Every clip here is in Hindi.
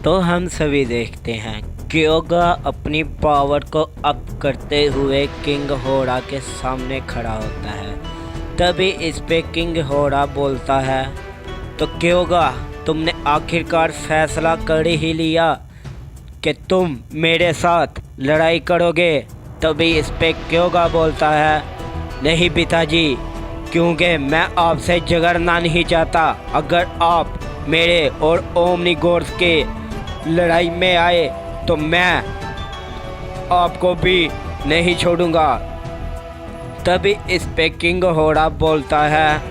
तो हम सभी देखते हैं क्योगा अपनी पावर को अप करते हुए किंग होड़ा के सामने खड़ा होता है। तभी इस पे किंग होड़ा बोलता है, तो क्योगा तुमने आखिरकार फैसला कर ही लिया कि तुम मेरे साथ लड़ाई करोगे। तभी इस पे क्योगा बोलता है, नहीं पिताजी, क्योंकि मैं आपसे झगड़ना नहीं चाहता। अगर आप मेरे और ओमनीगोर्स के लड़ाई में आए तो मैं आपको भी नहीं छोड़ूंगा। तभी इस पे किंग होड़ा बोलता है,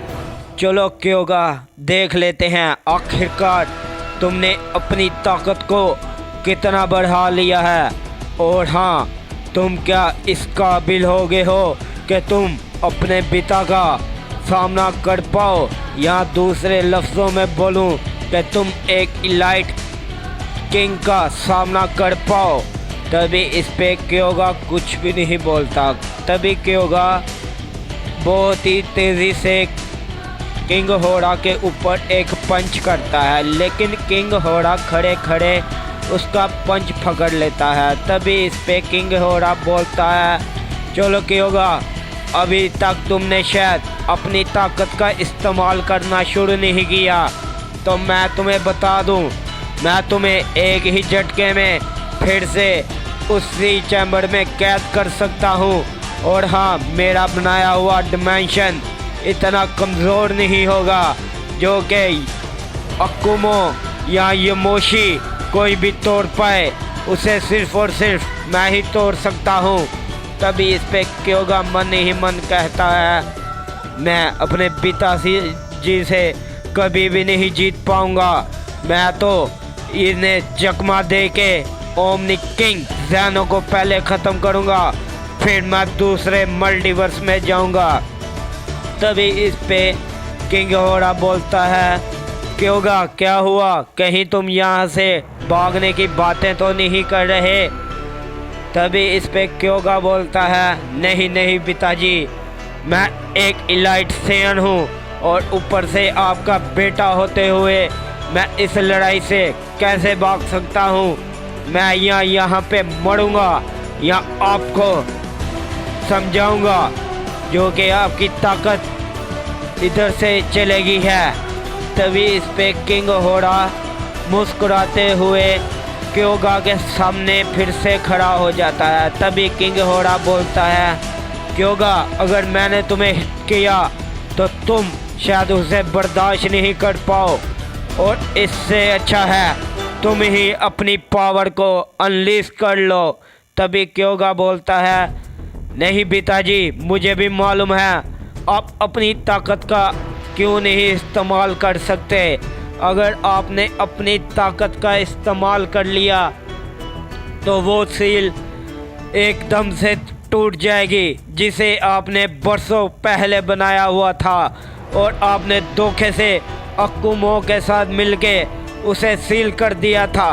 चलो क्योगा देख लेते हैं आखिरकार तुमने अपनी ताकत को कितना बढ़ा लिया है, और हाँ, तुम क्या इस काबिल हो गए हो कि तुम अपने पिता का सामना कर पाओ, या दूसरे लफ्ज़ों में बोलूं कि तुम एक इलाइट किंग का सामना कर पाओ। तभी इस पे क्योगा कुछ भी नहीं बोलता। तभी क्योगा बहुत ही तेज़ी से किंग होड़ा के ऊपर एक पंच करता है, लेकिन किंग होड़ा खड़े खड़े उसका पंच पकड़ लेता है। तभी इस पे किंग होड़ा बोलता है, चलो क्योगा, अभी तक तुमने शायद अपनी ताकत का इस्तेमाल करना शुरू नहीं किया, तो मैं तुम्हें बता दूं, मैं तुम्हें एक ही झटके में फिर से उसी चैम्बर में कैद कर सकता हूँ। और हाँ, मेरा बनाया हुआ डिमेंशन इतना कमज़ोर नहीं होगा जो कि अकुमो या यमोशी कोई भी तोड़ पाए, उसे सिर्फ और सिर्फ मैं ही तोड़ सकता हूँ। तभी इस पे क्योगा मन ही मन कहता है, मैं अपने पिताजी से कभी भी नहीं जीत पाऊँगा। मैं तो इन्हें चकमा दे के ओमनी किंग ज़ैनो को पहले ख़त्म करूँगा, फिर मैं दूसरे मल्टीवर्स में जाऊँगा। तभी इस पे किंग होड़ा बोलता है, क्योगा क्या हुआ, कहीं तुम यहाँ से भागने की बातें तो नहीं कर रहे। तभी इस पे क्योगा बोलता है, नहीं नहीं पिताजी, मैं एक इलाइट सेयन हूँ, और ऊपर से आपका बेटा होते हुए मैं इस लड़ाई से कैसे भाग सकता हूँ। मैं यहाँ पे मरूँगा या आपको समझाऊँगा जो कि आपकी ताकत इधर से चलेगी है। तभी इस पे किंग होड़ा मुस्कुराते हुए क्योगा के सामने फिर से खड़ा हो जाता है। तभी किंग होड़ा बोलता है, क्योगा, अगर मैंने तुम्हें हिट किया तो तुम शायद उसे बर्दाश्त नहीं कर पाओ, और इससे अच्छा है तुम ही अपनी पावर को अनलीश कर लो। तभी क्योगा बोलता है, नहीं पिताजी, मुझे भी मालूम है आप अपनी ताकत का क्यों नहीं इस्तेमाल कर सकते। अगर आपने अपनी ताकत का इस्तेमाल कर लिया तो वो सील एकदम से टूट जाएगी जिसे आपने बरसों पहले बनाया हुआ था, और आपने धोखे से अकुमो के साथ मिलके उसे सील कर दिया था।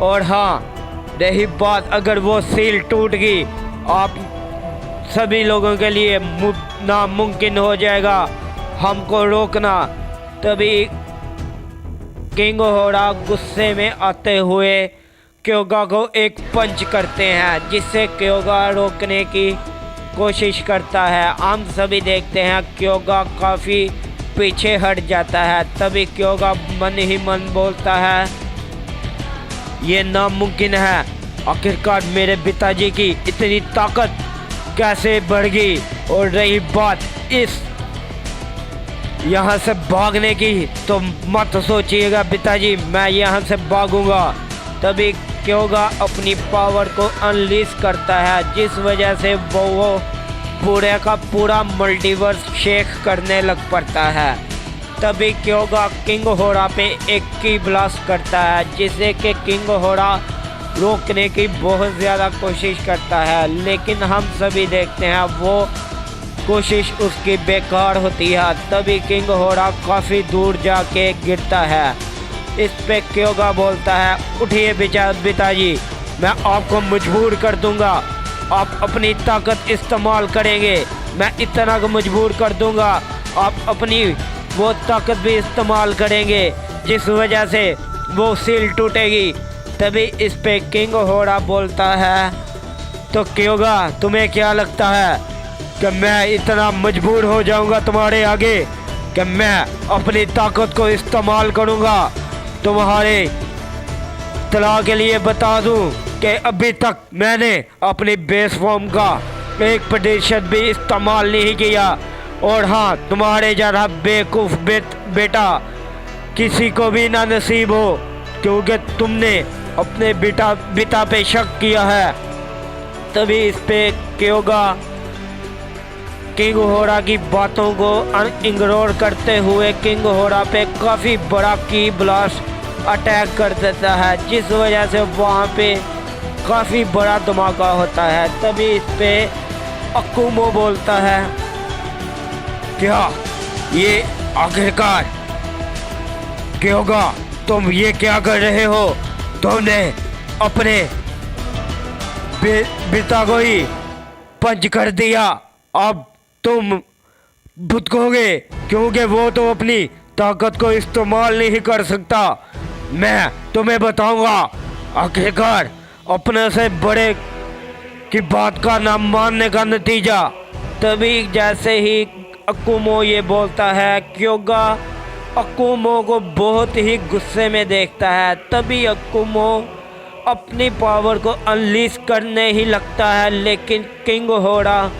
और हाँ, रही बात, अगर वो सील टूट गई, आप सभी लोगों के लिए नामुमकिन हो जाएगा हमको रोकना। तभी किंग होड़ा गुस्से में आते हुए क्योगा को एक पंच करते हैं, जिससे क्योगा रोकने की कोशिश करता है। हम सभी देखते हैं क्योगा काफ़ी पीछे हट जाता है। तभी क्योगा मन ही मन बोलता है, ये नामुमकिन है, आखिरकार मेरे पिताजी की इतनी ताकत कैसे बढ़ गई। और रही बात इस यहाँ से भागने की, तो मत सोचिएगा पिताजी, मैं यहाँ से भागूंगा। तभी क्योगा अपनी पावर को अनलीश करता है, जिस वजह से वो पूरे का पूरा मल्टीवर्स शेक करने लग पड़ता है। तभी क्योगा किंग होड़ा पे एक की ब्लास्ट करता है, जिससे कि किंग होड़ा रोकने की बहुत ज़्यादा कोशिश करता है, लेकिन हम सभी देखते हैं वो कोशिश उसकी बेकार होती है। तभी किंग होड़ा काफ़ी दूर जाके गिरता है। इस पे क्योगा बोलता है, उठिए पिताजी, मैं आपको मजबूर कर दूंगा, आप अपनी ताकत इस्तेमाल करेंगे, मैं इतना को मजबूर कर दूंगा, आप अपनी वो ताकत भी इस्तेमाल करेंगे जिस वजह से वो सील टूटेगी। तभी इस पे किंग होड़ा बोलता है, तो क्योगा तुम्हें क्या लगता है कि मैं इतना मजबूर हो जाऊंगा तुम्हारे आगे कि मैं अपनी ताकत को इस्तेमाल करूंगा? तुम्हारे तला के लिए बता दूं कि अभी तक मैंने अपनी बेस फॉर्म का 1% भी इस्तेमाल नहीं किया। और हाँ, तुम्हारे जरा बेवकूफ़ बेटा किसी को भी ना नसीब हो, क्योंकि तुमने अपने बेटा पे शक किया है। तभी इस पे क्योगा किंग होड़ा की बातों को इग्नोर करते हुए किंग होड़ा पे काफ़ी बड़ा की ब्लास्ट अटैक कर देता है, जिस वजह से वहाँ पे काफ़ी बड़ा धमाका होता है। तभी इस पे अकुमो बोलता है, क्या ये आखिरकार क्योगा तुम ये क्या कर रहे हो? तुमने अपने पिता को ही पंच कर दिया, अब तुम भुगतोगे, क्योंकि वो तो अपनी ताकत को इस्तेमाल नहीं कर सकता। मैं तुम्हें बताऊंगा आखिरकार अपने से बड़े की बात का ना मानने का नतीजा। तभी जैसे ही अकुमो ये बोलता है, क्योगा अकुमो को बहुत ही गुस्से में देखता है। तभी अकुमो अपनी पावर को अनलीश करने ही लगता है, लेकिन किंग होड़ा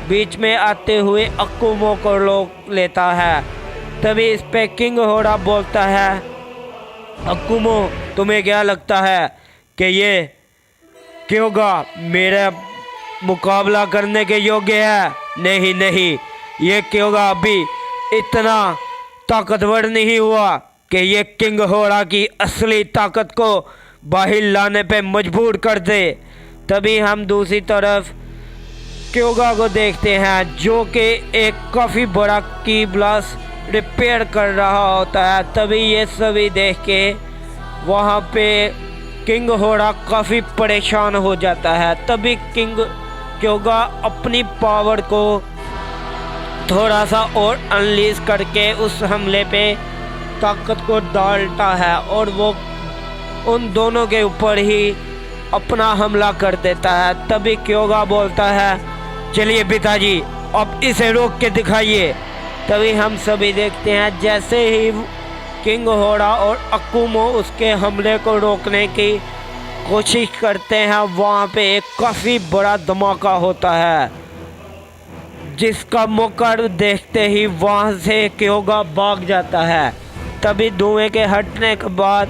बीच में आते हुए अकुमो को रोक लेता है। तभी इस पे किंग होड़ा बोलता है, अकुमो तुम्हें क्या लगता है कि ये क्योगा मेरा मुकाबला करने के योग्य है? नहीं नहीं, ये क्योगा अभी इतना ताकतवर नहीं हुआ कि ये किंग होड़ा की असली ताकत को बाहर लाने पे मजबूर कर दे। तभी हम दूसरी तरफ क्योगा को देखते हैं, जो कि एक काफ़ी बड़ा की ब्लास्ट रिपेयर कर रहा होता है। तभी ये सभी देख के वहाँ पे किंग होड़ा काफ़ी परेशान हो जाता है। तभी क्योगा अपनी पावर को थोड़ा सा और अनलीश करके उस हमले पे ताकत को डालता है और वो उन दोनों के ऊपर ही अपना हमला कर देता है। तभी क्योगा बोलता है, चलिए पिताजी अब इसे रोक के दिखाइए। तभी हम सभी देखते हैं जैसे ही किंग होड़ा और अकुमो उसके हमले को रोकने की कोशिश करते हैं, वहाँ पे एक काफ़ी बड़ा धमाका होता है, जिसका मौका देखते ही वहाँ से क्योगा भाग जाता है। तभी धुएं के हटने के बाद,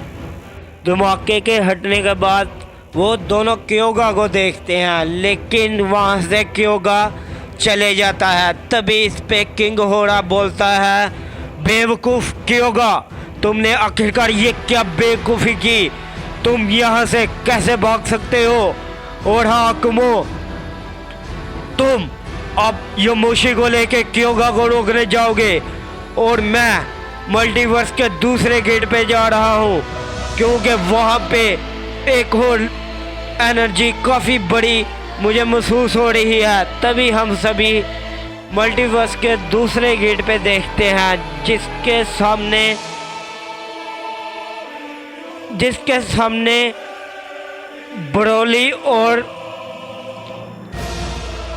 धमाके के हटने के बाद वो दोनों क्योगा को देखते हैं, लेकिन वहाँ से क्योगा चले जाता है। तभी इस पे किंग होड़ा बोलता है, बेवकूफ़ क्योगा, तुमने आखिरकार ये क्या बेवकूफ़ी की? तुम यहाँ से कैसे भाग सकते हो? और हाँ अकुमो, तुम अब योमोशी को लेके क्योगा को रोकने जाओगे और मैं मल्टीवर्स के दूसरे गेट पे जा रहा हूँ, क्योंकि वहाँ पे एक और एनर्जी काफ़ी बड़ी मुझे महसूस हो रही है। तभी हम सभी मल्टीवर्स के दूसरे गेट पे देखते हैं, जिसके सामने ब्रोली और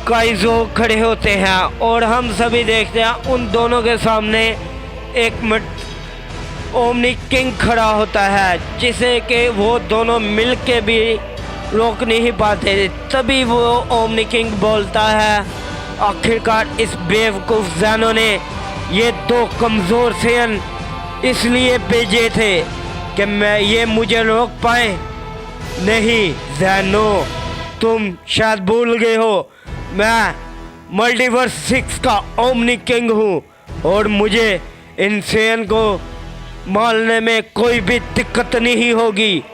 काइजो खड़े होते हैं और हम सभी देखते हैं उन दोनों के सामने एक ओमनी किंग खड़ा होता है, जिसे कि वो दोनों मिल के भी रोक नहीं पाते। तभी वो ओमनी किंग बोलता है, आखिरकार इस बेवकूफ़ ज़ैनो ने ये दो कमज़ोर सेन इसलिए भेजे थे कि मैं ये मुझे रोक पाए। नहीं ज़ैनो, तुम शायद भूल गए हो, मैं मल्टीवर्स 6 का ओमनी किंग हूँ और मुझे इन सेन को मारने में कोई भी दिक्कत नहीं होगी।